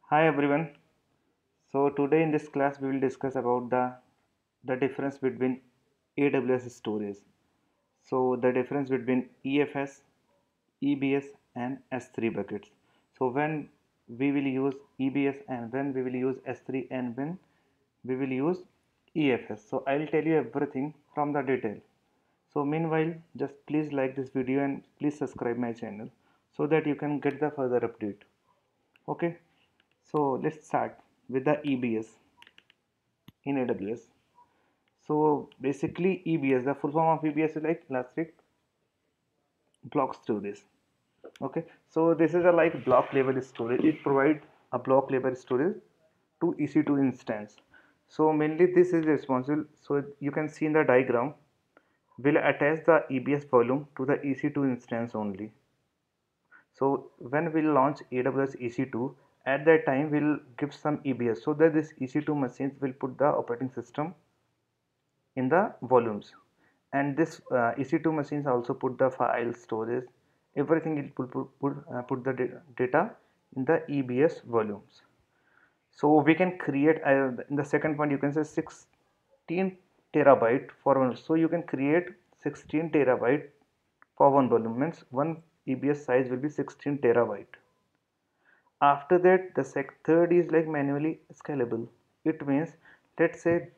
Hi everyone. So today in this class we will discuss about the difference between AWS storage. So the difference between EFS, EBS and S3 buckets. So when we will use EBS and when we will use S3 and when we will use EFS. So I will tell you everything from the detail. So meanwhile just please like this video and please subscribe my channel so that you can get the further update. Okay. So let's start with the EBS in AWS. So basically EBS, the full form of EBS is like Elastic Block Storage. Okay, so this is a like block level storage. It provides a block level storage to EC2 instance. So mainly this is responsible. So you can see in the diagram, will attach the EBS volume to the EC2 instance only. So when we'll launch AWS EC2, at that time we'll give some EBS so that this EC2 machines will put the operating system in the volumes, and this EC2 machines also put the file storage, everything it put the data in the EBS volumes. So we can create in the second point you can say 16 terabyte for one. So you can create 16 terabyte for one volume, means one EBS size will be 16 terabyte. After that the third is like manually scalable. It means, let's say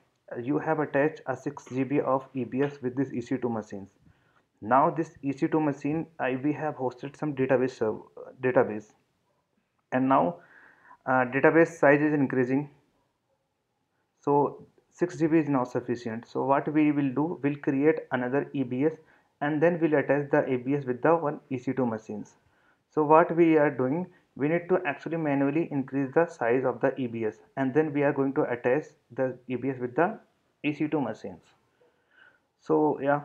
you have attached a 6 GB of EBS with this EC2 machines. Now this EC2 machine we have hosted some database, and now database size is increasing, so 6 GB is not sufficient. So what we will do, we'll create another EBS and then we'll attach the EBS with the one EC2 machines. So what we are doing, we need to actually manually increase the size of the EBS and then we are going to attach the EBS with the EC2 machines. So yeah,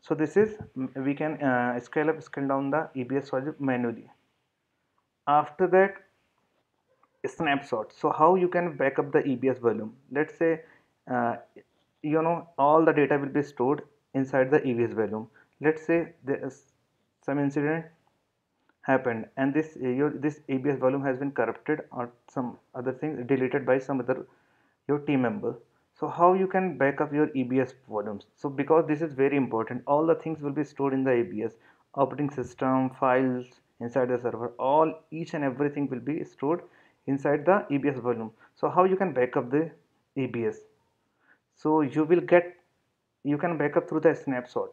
so this is we can scale up, scale down the EBS project manually. After that, snapshot. So how you can back up the EBS volume? Let's say uh, all the data will be stored inside the EBS volume. Let's say there is some incident happened and this EBS volume has been corrupted or some other thing deleted by some other your team member. So how you can back up your EBS volumes? So because this is very important, all the things will be stored in the EBS, operating system, files inside the server, all each and everything will be stored inside the EBS volume. So how you can back up the EBS? So you can back up through the snapshot.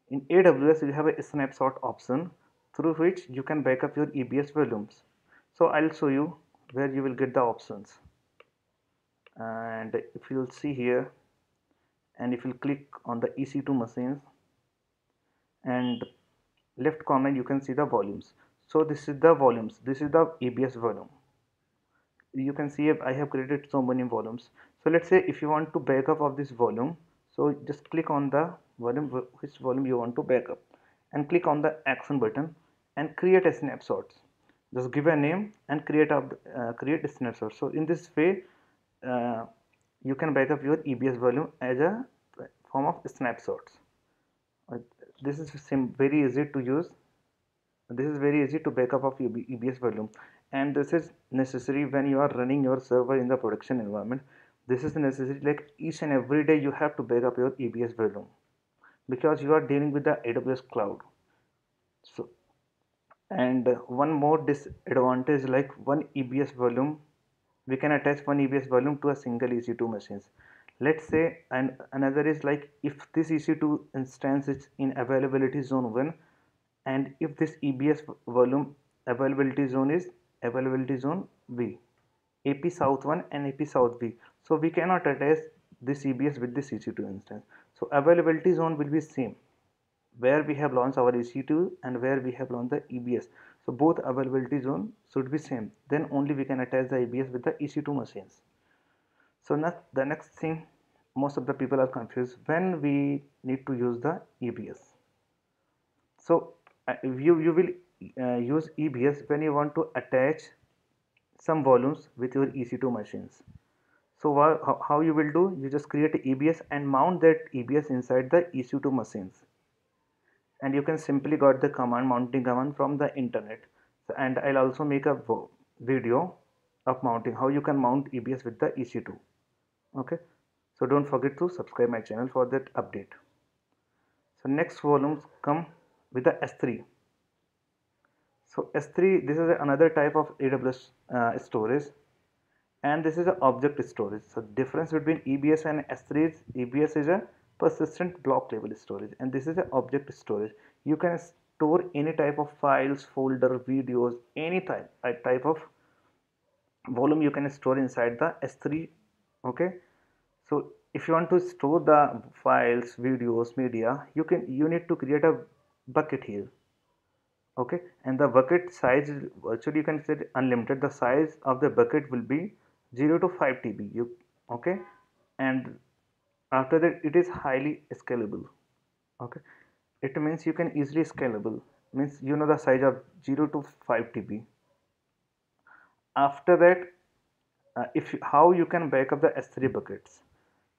In AWS you have a snapshot option through which you can back up your EBS volumes. So I'll show you where you will get the options. And if you'll see here, and if you click on the EC2 machines and left corner you can see the volumes. So this is the volumes, this is the EBS volume. You can see I have created so many volumes. So let's say if you want to back up of this volume, so just click on the volume, which volume you want to back up, and click on the action button and create a snapshot. Just give a name and create a snapshot. So in this way uh, you can back up your EBS volume as a form of snapshots. uh, this is very easy to use. This is very easy to backup of EBS volume, and this is necessary when you are running your server in the production environment. This is necessary, like each and every day you have to backup your EBS volume because you are dealing with the AWS cloud. So, and one more disadvantage, like one EBS volume, we can attach one EBS volume to a single EC2 machines. Let's say, and another is like if this EC2 instance is in availability zone 1, and if this EBS volume availability zone is availability zone V, AP South 1 and AP South V. So we cannot attach this EBS with this EC2 instance. So availability zone will be same where we have launched our EC2 and where we have launched the EBS. So both availability zone should be same. Then only we can attach the EBS with the EC2 machines. So now the next thing, most of the people are confused when we need to use the EBS. So you will use EBS when you want to attach some volumes with your EC2 machines. So how you will do? You just create a EBS and mount that EBS inside the EC2 machines, and you can simply got the command mounting command from the internet. So, and I'll also make a video of mounting, how you can mount EBS with the EC2. Okay, so don't forget to subscribe my channel for that update. So next volumes come with the S3. So S3, this is another type of AWS storage, and this is an object storage. So difference between EBS and S3 is EBS is a persistent block level storage, and this is an object storage. You can store any type of files, folder, videos, any type of volume you can store inside the S3. Okay, so if you want to store the files, videos, media, you need to create a bucket here. Okay, and the bucket size is actually, you can set unlimited. The size of the bucket will be 0 to 5 TB. Okay, and after that it is highly scalable. Okay, it means you can easily scalable, means you know the size of 0 to 5 TB. After that, if how you can back up the S3 buckets.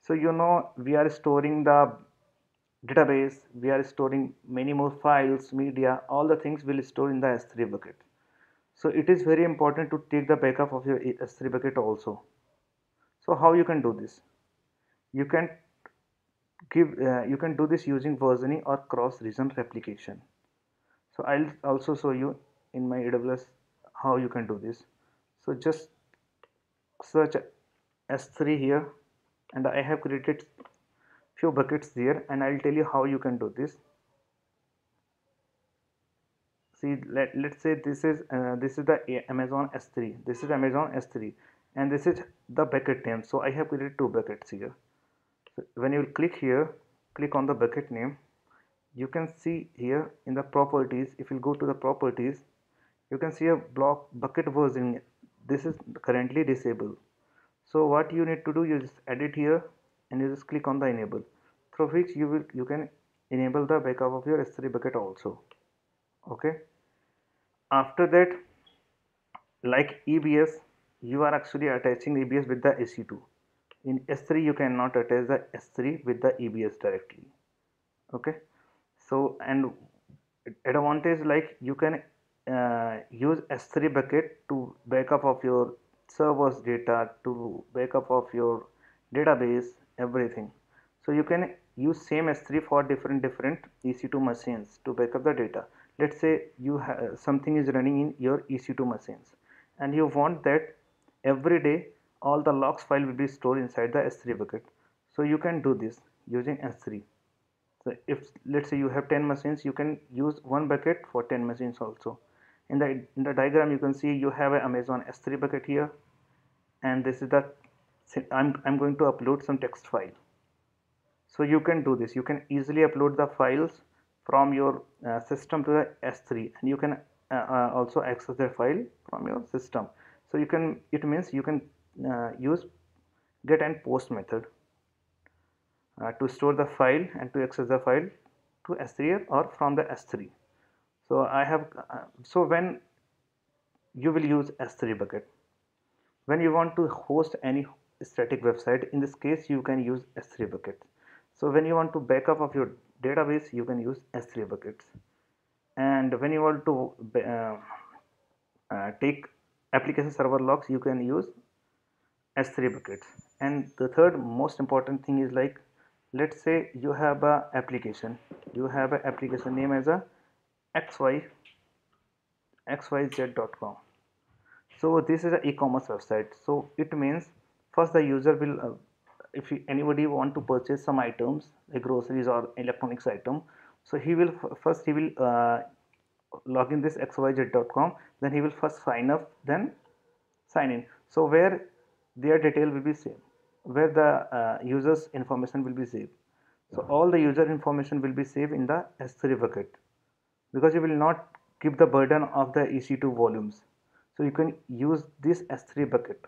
So you know we are storing the database, we are storing many more files, media, all the things will store in the S3 bucket. So it is very important to take the backup of your S3 bucket also. So how you can do this? You can you can do this using versioning or cross region replication. So I'll also show you in my AWS how you can do this. So just search S3 here, and I have created few buckets there, and I'll tell you how you can do this. See, let's say this is the Amazon S3, this is Amazon S3, and this is the bucket name. So I have created two buckets here. So when you click here, click on the bucket name, you can see here in the properties, if you go to the properties, you can see a block bucket version. This is currently disabled. So what you need to do, you just edit here and you just click on the enable, through which you can enable the backup of your S3 bucket also. Okay, after that, like EBS, you are actually attaching EBS with the EC2. In S3 you cannot attach the S3 with the EBS directly. Okay, so and advantage, like you can use S3 bucket to backup of your servers data, to backup of your database, everything. So you can use same S3 for different EC2 machines to backup the data. Let's say you have something is running in your EC2 machines, and you want that every day all the logs file will be stored inside the S3 bucket. So you can do this using S3. So if let's say you have 10 machines, you can use one bucket for 10 machines also. In the diagram you can see you have an Amazon S3 bucket here, and this is the I'm going to upload some text file. So you can do this, you can easily upload the files from your system to the S3, and you can also access the file from your system. So you can, it means you can use get and post method to store the file and to access the file to S3 or from the S3. So I have so when you will use S3 bucket, when you want to host any static website, in this case you can use S3 bucket. So when you want to backup of your database, you can use S3 buckets. And when you want to take application server logs, you can use S3 buckets. And the third most important thing is, like, let's say you have a application, you have an application name as a xyz.com. So this is an e-commerce website. So it means first the user will if anybody want to purchase some items like groceries or electronics item, so he will first he will log in this xyz.com, then he will first sign up, then sign in. So where their detail will be saved, where the users information will be saved. So all the user information will be saved in the S3 bucket, because you will not keep the burden of the EC2 volumes. So you can use this S3 bucket.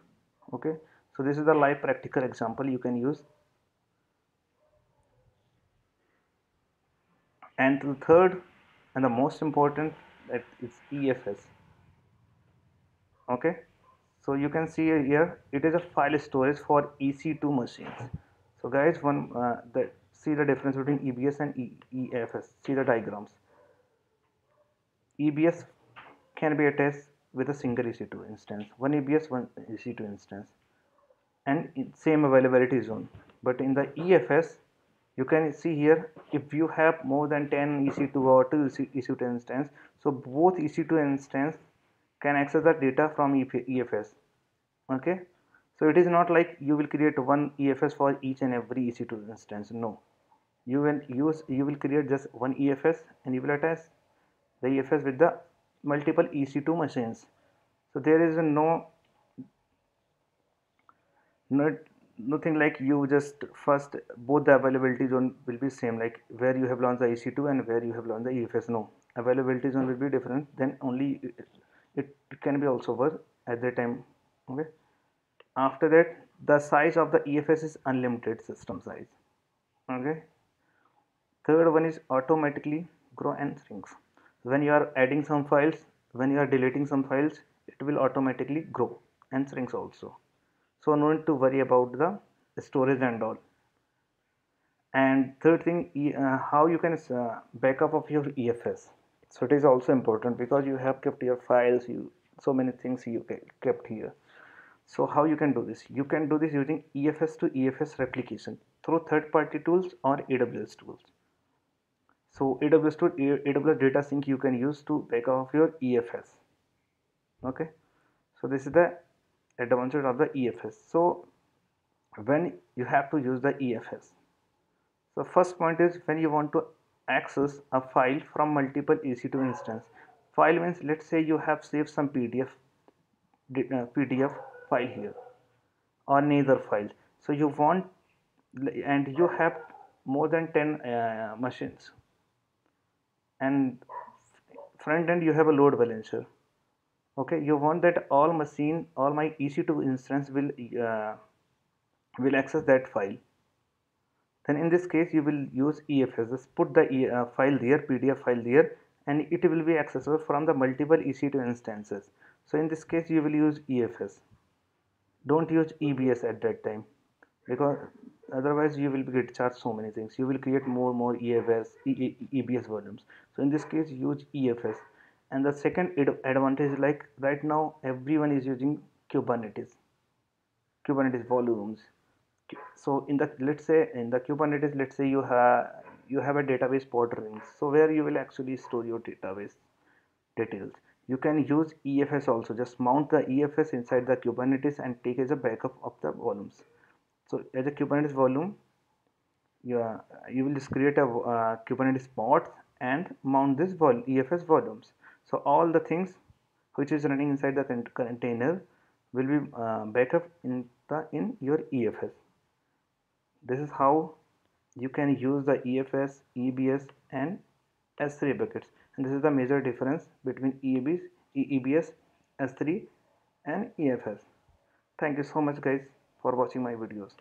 Okay, so this is the live practical example you can use. And the third and the most important, that is EFS. Okay, so you can see here it is a file storage for EC2 machines. So guys, see the difference between EBS and EFS. See the diagrams. EBS can be attached with a single EC2 instance, one EBS, one EC2 instance, and same availability zone. But in the EFS, you can see here, if you have more than 10 EC2 or 2 EC2 instance, so both EC2 instance can access the data from EFS. Okay, so it is not like you will create one EFS for each and every EC2 instance. No, you will create just one EFS and you will attach the EFS with the multiple EC2 machines. So there is not nothing like you just first both the availability zone will be same, like where you have launched the EC2 and where you have launched the EFS. No, availability zone will be different, then only it can be also work at that time. Okay, after that the size of the EFS is unlimited system size. Okay, third one is automatically grow and shrinks. When you are adding some files, when you are deleting some files, it will automatically grow and shrinks also. So no need to worry about the storage and all. And third thing, how you can backup of your EFS. So it is also important because you have kept your files, you so many things you kept here. So how you can do this? You can do this using EFS to EFS replication through third-party tools or AWS tools. So AWS Data Sync you can use to backup of your EFS. Okay. So this is the advantage of the EFS. So when you have to use the EFS, so first point is when you want to access a file from multiple EC2 instance. File means, let's say you have saved some PDF file here or neither file. So you want, and you have more than 10 machines, and front end you have a load balancer. Okay, you want that all my EC2 instance will access that file. Then in this case you will use EFS. Just put the file there, PDF file there, and it will be accessible from the multiple EC2 instances. So in this case you will use EFS. Don't use EBS at that time, because otherwise you will get charged so many things. You will create more EBS volumes. So in this case use EFS. And the second advantage, like right now everyone is using Kubernetes volumes. So in the, let's say in the Kubernetes, let's say you have a database pod rings, so where you will actually store your database details. You can use EFS also. Just mount the EFS inside the Kubernetes and take as a backup of the volumes. So as a Kubernetes volume, you will just create a Kubernetes pod and mount this EFS volumes. So all the things which is running inside the container will be backup in your EFS. This is how you can use the EFS, EBS and S3 buckets, and this is the major difference between EBS, S3 and EFS. Thank you so much guys for watching my videos.